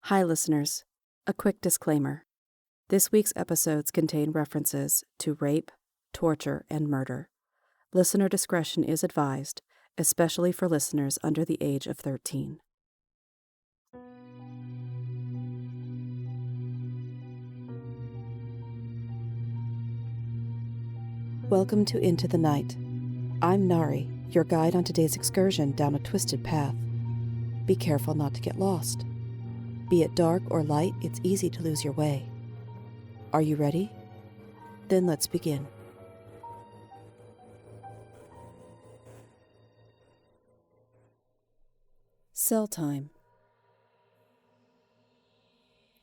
Hi, listeners. A quick disclaimer. This week's episodes contain references to rape, torture, and murder. Listener discretion is advised, especially for listeners under the age of 13. Welcome to Into the Night. I'm Nari, your guide on today's excursion down a twisted path. Be careful not to get lost. Be it dark or light, it's easy to lose your way. Are you ready? Then let's begin. Cell time.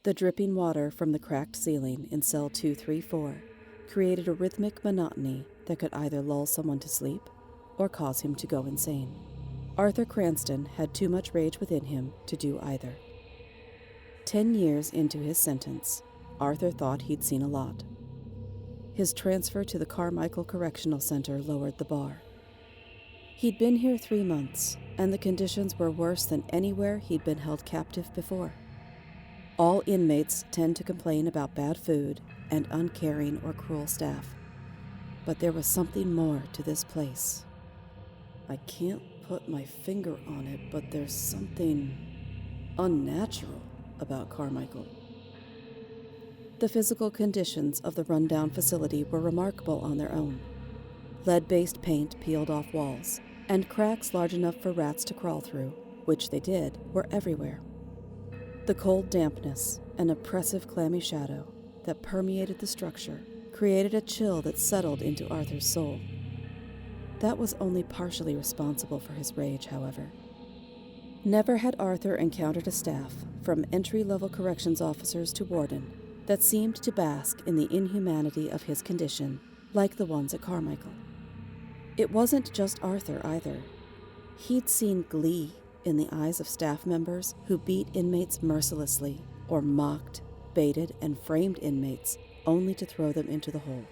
The dripping water from the cracked ceiling in cell 234 created a rhythmic monotony that could either lull someone to sleep or cause him to go insane. Arthur Cranston had too much rage within him to do either. 10 years into his sentence, Arthur thought he'd seen a lot. His transfer to the Carmichael Correctional Center lowered the bar. He'd been here 3 months, and the conditions were worse than anywhere he'd been held captive before. All inmates tend to complain about bad food and uncaring or cruel staff. But there was something more to this place. I can't put my finger on it, but there's something unnatural about Carmichael. The physical conditions of the rundown facility were remarkable on their own. Lead-based paint peeled off walls, and cracks large enough for rats to crawl through, which they did, were everywhere. The cold dampness, an oppressive clammy shadow that permeated the structure, created a chill that settled into Arthur's soul. That was only partially responsible for his rage, however. Never had Arthur encountered a staff, from entry-level corrections officers to warden, that seemed to bask in the inhumanity of his condition, like the ones at Carmichael. It wasn't just Arthur, either. He'd seen glee in the eyes of staff members who beat inmates mercilessly, or mocked, baited, and framed inmates, only to throw them into the hole.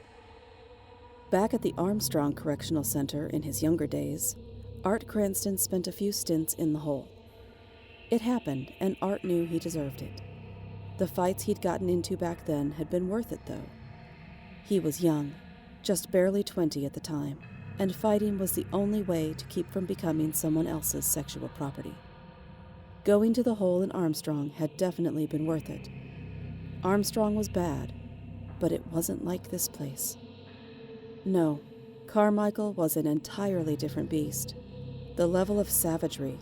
Back at the Armstrong Correctional Center in his younger days, Art Cranston spent a few stints in the hole. It happened, and Art knew he deserved it. The fights he'd gotten into back then had been worth it, though. He was young, just barely 20 at the time, and fighting was the only way to keep from becoming someone else's sexual property. Going to the hole in Armstrong had definitely been worth it. Armstrong was bad, but it wasn't like this place. No, Carmichael was an entirely different beast. The level of savagery,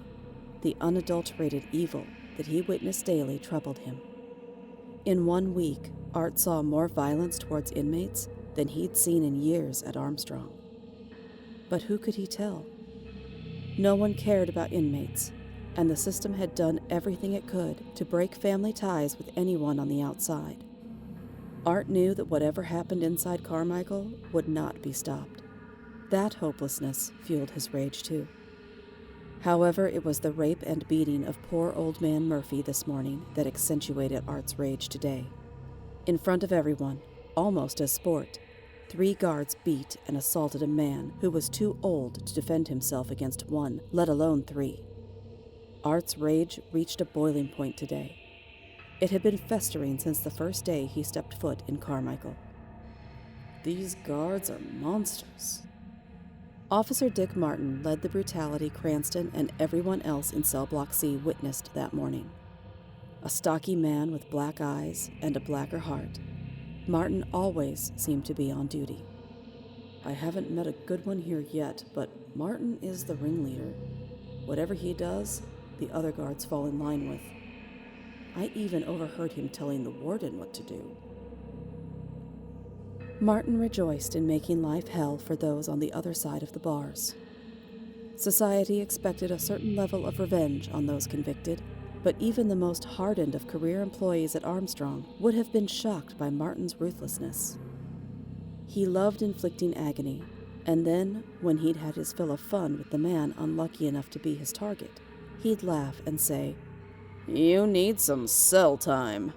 the unadulterated evil that he witnessed daily troubled him. In 1 week, Art saw more violence towards inmates than he'd seen in years at Armstrong. But who could he tell? No one cared about inmates, and the system had done everything it could to break family ties with anyone on the outside. Art knew that whatever happened inside Carmichael would not be stopped. That hopelessness fueled his rage, too. However, it was the rape and beating of poor old man Murphy this morning that accentuated Art's rage today. In front of everyone, almost as sport, 3 guards beat and assaulted a man who was too old to defend himself against 1, let alone 3. Art's rage reached a boiling point today. It had been festering since the first day he stepped foot in Carmichael. These guards are monsters. Officer Dick Martin led the brutality Cranston and everyone else in Cell Block C witnessed that morning. A stocky man with black eyes and a blacker heart, Martin always seemed to be on duty. I haven't met a good one here yet, but Martin is the ringleader. Whatever he does, the other guards fall in line with. I even overheard him telling the warden what to do. Martin rejoiced in making life hell for those on the other side of the bars. Society expected a certain level of revenge on those convicted, but even the most hardened of career employees at Armstrong would have been shocked by Martin's ruthlessness. He loved inflicting agony, and then, when he'd had his fill of fun with the man unlucky enough to be his target, he'd laugh and say, "You need some cell time."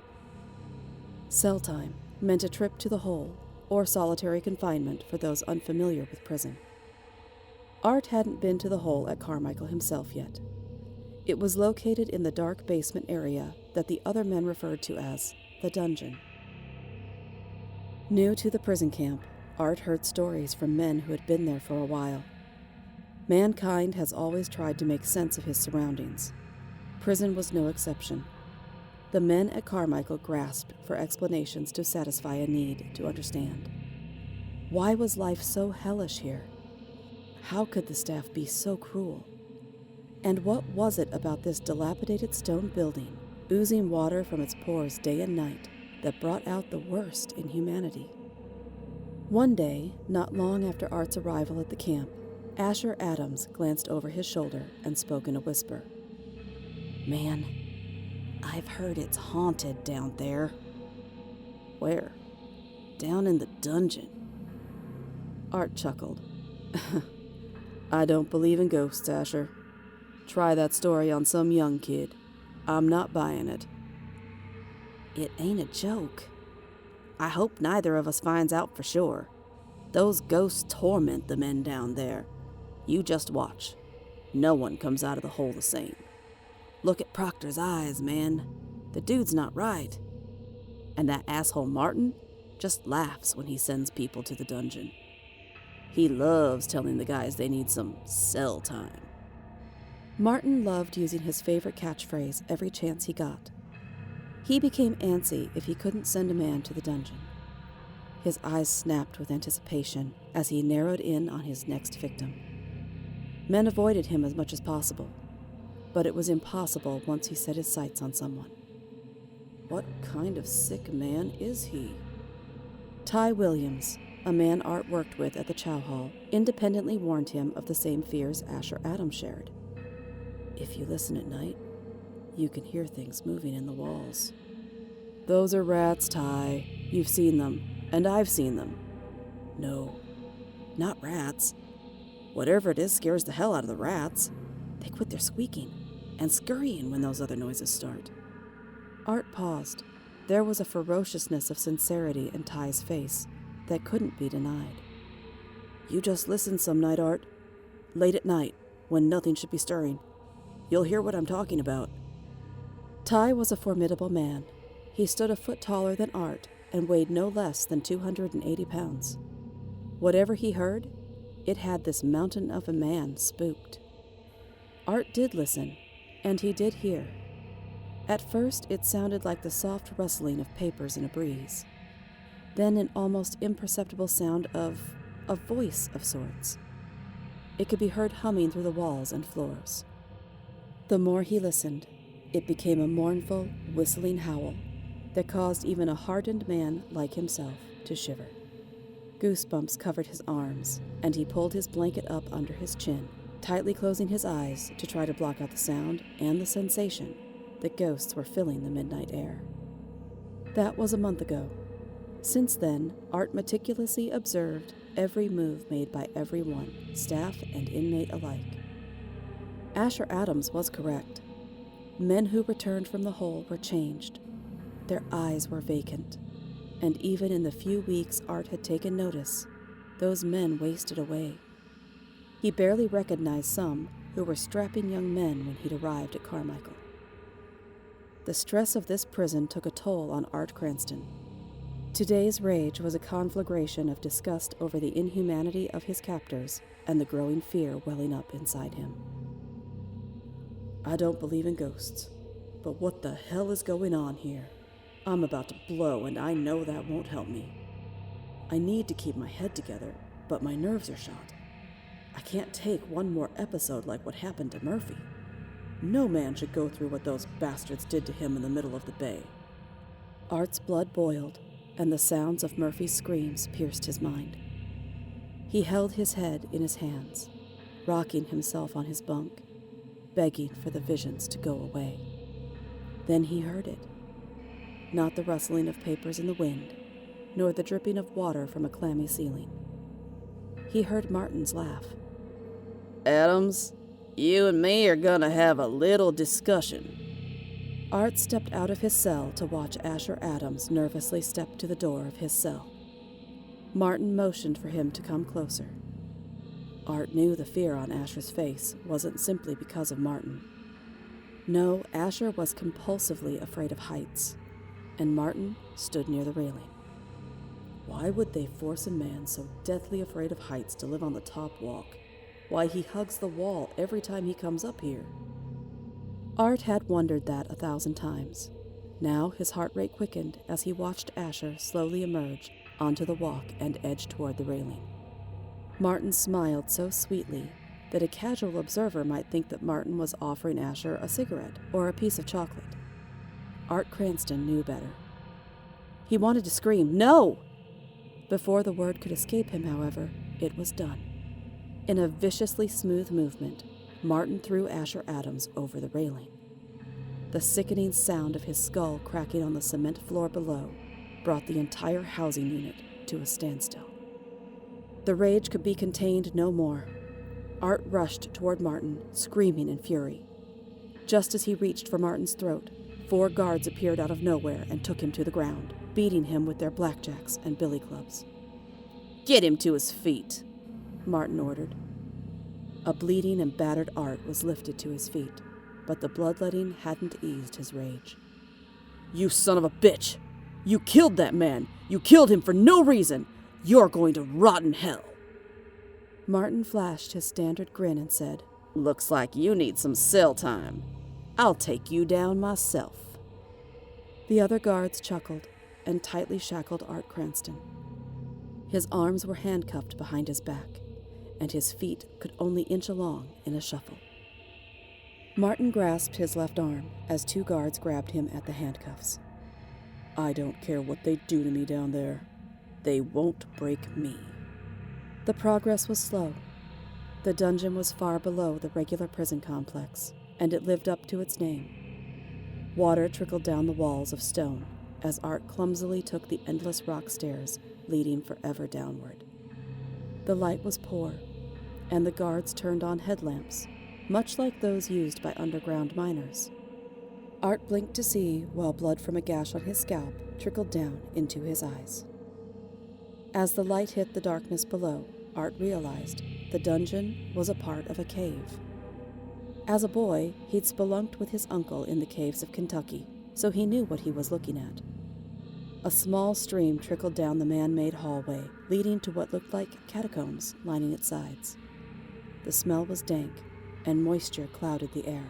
Cell time meant a trip to the hole, or solitary confinement for those unfamiliar with prison. Art hadn't been to the hole at Carmichael himself yet. It was located in the dark basement area that the other men referred to as the dungeon. New to the prison camp, Art heard stories from men who had been there for a while. Mankind has always tried to make sense of his surroundings. Prison was no exception. The men at Carmichael grasped for explanations to satisfy a need to understand. Why was life so hellish here? How could the staff be so cruel? And what was it about this dilapidated stone building, oozing water from its pores day and night, that brought out the worst in humanity? One day, not long after Art's arrival at the camp, Asher Adams glanced over his shoulder and spoke in a whisper. "Man, I've heard it's haunted down there." "Where?" "Down in the dungeon." Art chuckled. "I don't believe in ghosts, Asher. Try that story on some young kid. I'm not buying it." "It ain't a joke. I hope neither of us finds out for sure. Those ghosts torment the men down there. You just watch. No one comes out of the hole the same. Look at Proctor's eyes, man. The dude's not right. And that asshole Martin just laughs when he sends people to the dungeon. He loves telling the guys they need some cell time." Martin loved using his favorite catchphrase every chance he got. He became antsy if he couldn't send a man to the dungeon. His eyes snapped with anticipation as he narrowed in on his next victim. Men avoided him as much as possible, but it was impossible once he set his sights on someone. What kind of sick man is he? Ty Williams, a man Art worked with at the chow hall, independently warned him of the same fears Asher Adams shared. "If you listen at night, you can hear things moving in the walls." "Those are rats, Ty. You've seen them, and I've seen them." "No, not rats. Whatever it is scares the hell out of the rats. They quit their squeaking and scurrying when those other noises start." Art paused. There was a ferociousness of sincerity in Ty's face that couldn't be denied. "You just listen some night, Art. Late at night, when nothing should be stirring. You'll hear what I'm talking about." Ty was a formidable man. He stood a foot taller than Art and weighed no less than 280 pounds. Whatever he heard, it had this mountain of a man spooked. Art did listen, and he did hear. At first, it sounded like the soft rustling of papers in a breeze. Then an almost imperceptible sound of a voice of sorts. It could be heard humming through the walls and floors. The more he listened, it became a mournful, whistling howl that caused even a hardened man like himself to shiver. Goosebumps covered his arms, and he pulled his blanket up under his chin, tightly closing his eyes to try to block out the sound and the sensation that ghosts were filling the midnight air. That was a month ago. Since then, Art meticulously observed every move made by everyone, staff and inmate alike. Asher Adams was correct. Men who returned from the hole were changed. Their eyes were vacant, and even in the few weeks Art had taken notice, those men wasted away. He barely recognized some who were strapping young men when he'd arrived at Carmichael. The stress of this prison took a toll on Art Cranston. Today's rage was a conflagration of disgust over the inhumanity of his captors and the growing fear welling up inside him. "I don't believe in ghosts, but what the hell is going on here? I'm about to blow, and I know that won't help me. I need to keep my head together, but my nerves are shot. I can't take one more episode like what happened to Murphy. No man should go through what those bastards did to him in the middle of the bay." Art's blood boiled, and the sounds of Murphy's screams pierced his mind. He held his head in his hands, rocking himself on his bunk, begging for the visions to go away. Then he heard it. Not the rustling of papers in the wind, nor the dripping of water from a clammy ceiling. He heard Martin's laugh. "Adams, you and me are gonna have a little discussion." Art stepped out of his cell to watch Asher Adams nervously step to the door of his cell. Martin motioned for him to come closer. Art knew the fear on Asher's face wasn't simply because of Martin. No, Asher was compulsively afraid of heights, and Martin stood near the railing. Why would they force a man so deathly afraid of heights to live on the top walk? Why, he hugs the wall every time he comes up here. Art had wondered that 1,000 times. Now his heart rate quickened as he watched Asher slowly emerge onto the walk and edge toward the railing. Martin smiled so sweetly that a casual observer might think that Martin was offering Asher a cigarette or a piece of chocolate. Art Cranston knew better. He wanted to scream, "No!" Before the word could escape him, however, it was done. In a viciously smooth movement, Martin threw Asher Adams over the railing. The sickening sound of his skull cracking on the cement floor below brought the entire housing unit to a standstill. The rage could be contained no more. Art rushed toward Martin, screaming in fury. Just as he reached for Martin's throat, 4 guards appeared out of nowhere and took him to the ground, beating him with their blackjacks and billy clubs. "Get him to his feet," Martin ordered. A bleeding and battered Art was lifted to his feet, but the bloodletting hadn't eased his rage. "You son of a bitch! You killed that man! You killed him for no reason! You're going to rot in hell!" Martin flashed his standard grin and said, "Looks like you need some cell time. I'll take you down myself." The other guards chuckled and tightly shackled Art Cranston. His arms were handcuffed behind his back, and his feet could only inch along in a shuffle. Martin grasped his left arm as 2 guards grabbed him at the handcuffs. "I don't care what they do to me down there. They won't break me." The progress was slow. The dungeon was far below the regular prison complex, and it lived up to its name. Water trickled down the walls of stone as Art clumsily took the endless rock stairs leading forever downward. The light was poor, and the guards turned on headlamps, much like those used by underground miners. Art blinked to see while blood from a gash on his scalp trickled down into his eyes. As the light hit the darkness below, Art realized the dungeon was a part of a cave. As a boy, he'd spelunked with his uncle in the caves of Kentucky, so he knew what he was looking at. A small stream trickled down the man-made hallway, leading to what looked like catacombs lining its sides. The smell was dank, and moisture clouded the air.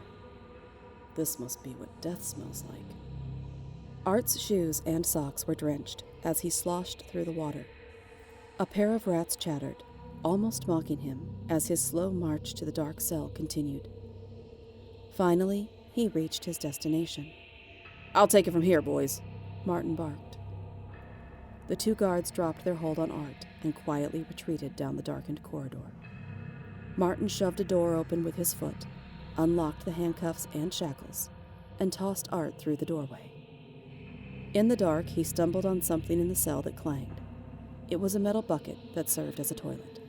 This must be what death smells like. Art's shoes and socks were drenched as he sloshed through the water. A pair of rats chattered, almost mocking him, as his slow march to the dark cell continued. Finally, he reached his destination. "I'll take it from here, boys," Martin barked. The 2 guards dropped their hold on Art and quietly retreated down the darkened corridor. Martin shoved a door open with his foot, unlocked the handcuffs and shackles, and tossed Art through the doorway. In the dark, he stumbled on something in the cell that clanged. It was a metal bucket that served as a toilet.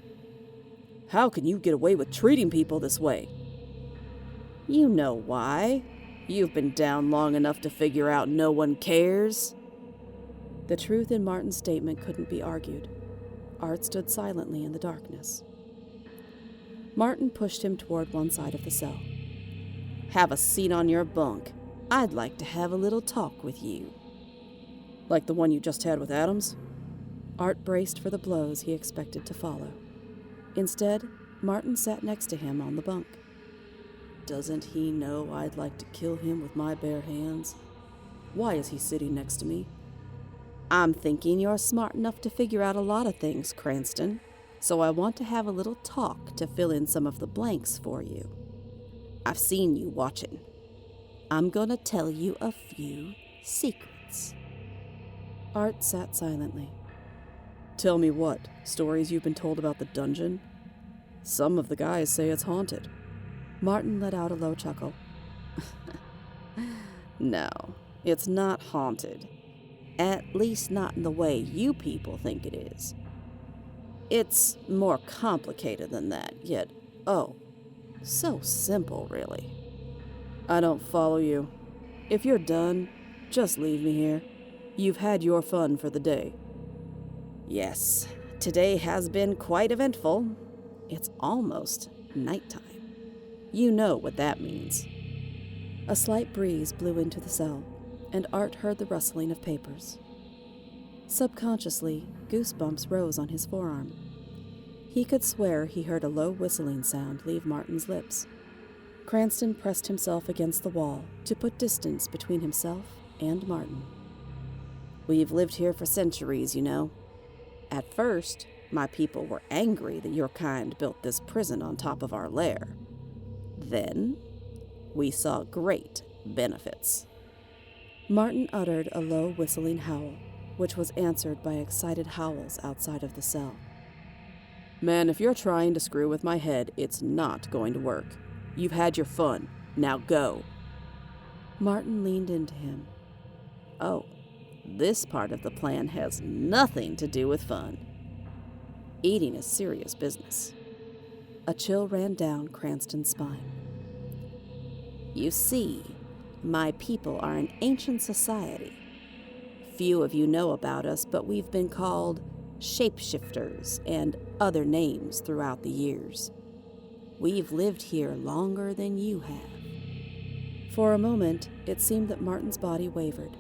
"How can you get away with treating people this way?" "You know why. You've been down long enough to figure out no one cares." The truth in Martin's statement couldn't be argued. Art stood silently in the darkness. Martin pushed him toward one side of the cell. "Have a seat on your bunk. I'd like to have a little talk with you." "Like the one you just had with Adams?" Art braced for the blows he expected to follow. Instead, Martin sat next to him on the bunk. "Doesn't he know I'd like to kill him with my bare hands? Why is he sitting next to me?" "I'm thinking you're smart enough to figure out a lot of things, Cranston, so I want to have a little talk to fill in some of the blanks for you. I've seen you watching. I'm gonna tell you a few secrets." Art sat silently. "Tell me what? Stories you've been told about the dungeon? Some of the guys say it's haunted." Martin let out a low chuckle. "No, it's not haunted. At least not in the way you people think it is. It's more complicated than that, yet, so simple, really." "I don't follow you. If you're done, just leave me here. You've had your fun for the day." "Yes, today has been quite eventful. It's almost nighttime. You know what that means." A slight breeze blew into the cell, and Art heard the rustling of papers. Subconsciously, goosebumps rose on his forearm. He could swear he heard a low whistling sound leave Martin's lips. Cranston pressed himself against the wall to put distance between himself and Martin. "We've lived here for centuries, you know. At first, my people were angry that your kind built this prison on top of our lair. Then, we saw great benefits." Martin uttered a low whistling howl, which was answered by excited howls outside of the cell. "Man, if you're trying to screw with my head, it's not going to work. You've had your fun. Now go." Martin leaned into him. "Oh, this part of the plan has nothing to do with fun. Eating is serious business." A chill ran down Cranston's spine. "You see, my people are an ancient society. Few of you know about us, but we've been called shapeshifters and other names throughout the years. We've lived here longer than you have." For a moment, it seemed that Martin's body wavered.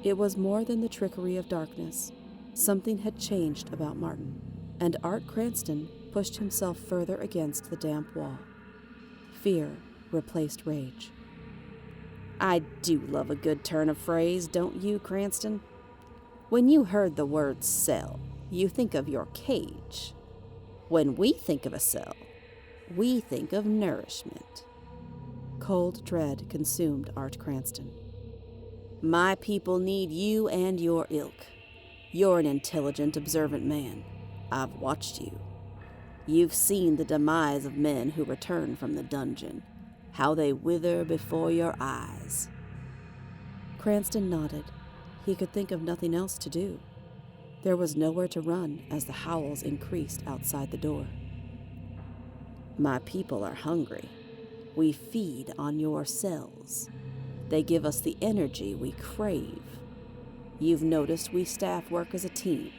It was more than the trickery of darkness. Something had changed about Martin, and Art Cranston pushed himself further against the damp wall. Fear replaced rage. "I do love a good turn of phrase, don't you, Cranston? When you heard the word cell, you think of your cage. When we think of a cell, we think of nourishment." Cold dread consumed Art Cranston. "My people need you and your ilk. You're an intelligent, observant man. I've watched you. You've seen the demise of men who return from the dungeon, how they wither before your eyes." Cranston nodded. He could think of nothing else to do. There was nowhere to run as the howls increased outside the door. "My people are hungry. We feed on your cells. They give us the energy we crave. You've noticed we staff work as a team.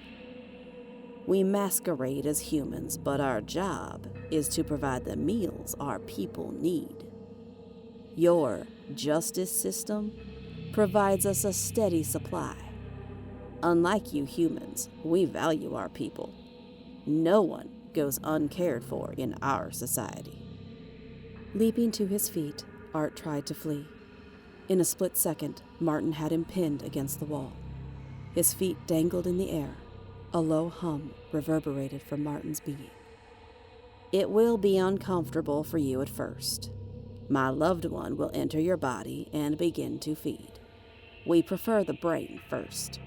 We masquerade as humans, but our job is to provide the meals our people need. Your justice system provides us a steady supply. Unlike you humans, we value our people. No one goes uncared for in our society." Leaping to his feet, Art tried to flee. In a split second, Martin had him pinned against the wall. His feet dangled in the air. A low hum reverberated from Martin's being. "It will be uncomfortable for you at first. My loved one will enter your body and begin to feed. We prefer the brain first.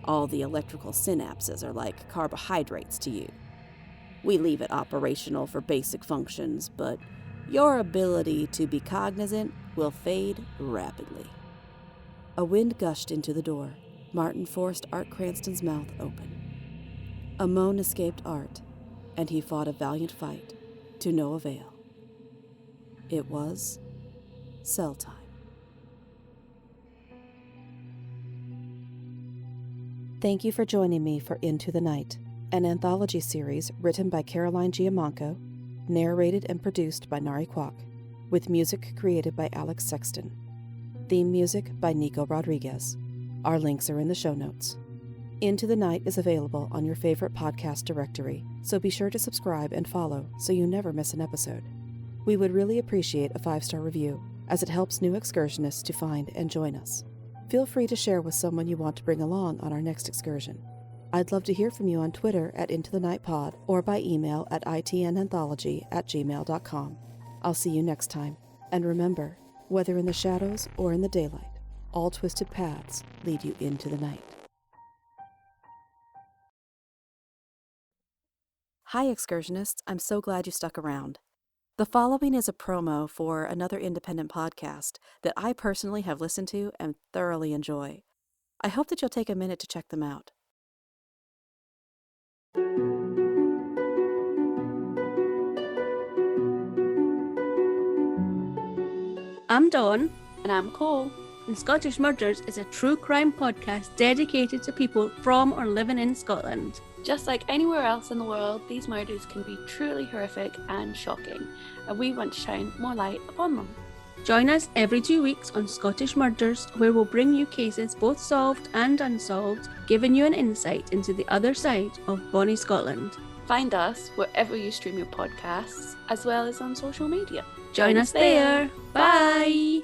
All the electrical synapses are like carbohydrates to you. We leave it operational for basic functions, but your ability to be cognizant will fade rapidly." A wind gushed into the door. Martin forced Art Cranston's mouth open. A moan escaped Art, and he fought a valiant fight, to no avail. It was cell time. Thank you for joining me for Into the Night, an anthology series written by Caroline Giammanco, narrated and produced by Nari, with music created by Alex Sexton. Theme music by Nico Rodriguez. Our links are in the show notes. Into the Night is available on your favorite podcast directory, so be sure to subscribe and follow so you never miss an episode. We would really appreciate a 5-star review, as it helps new excursionists to find and join us. Feel free to share with someone you want to bring along on our next excursion. I'd love to hear from you on Twitter at IntoTheNightPod or by email at itnanthology@gmail.com. I'll see you next time, and remember, whether in the shadows or in the daylight, all twisted paths lead you into the night. Hi, excursionists. I'm so glad you stuck around. The following is a promo for another independent podcast that I personally have listened to and thoroughly enjoy. I hope that you'll take a minute to check them out. I'm Dawn. And I'm Cole. And Scottish Murders is a true crime podcast dedicated to people from or living in Scotland. Just like anywhere else in the world, these murders can be truly horrific and shocking, and we want to shine more light upon them. Join us every 2 weeks on Scottish Murders, where we'll bring you cases both solved and unsolved, giving you an insight into the other side of Bonnie Scotland. Find us wherever you stream your podcasts, as well as on social media. Join us there. Bye.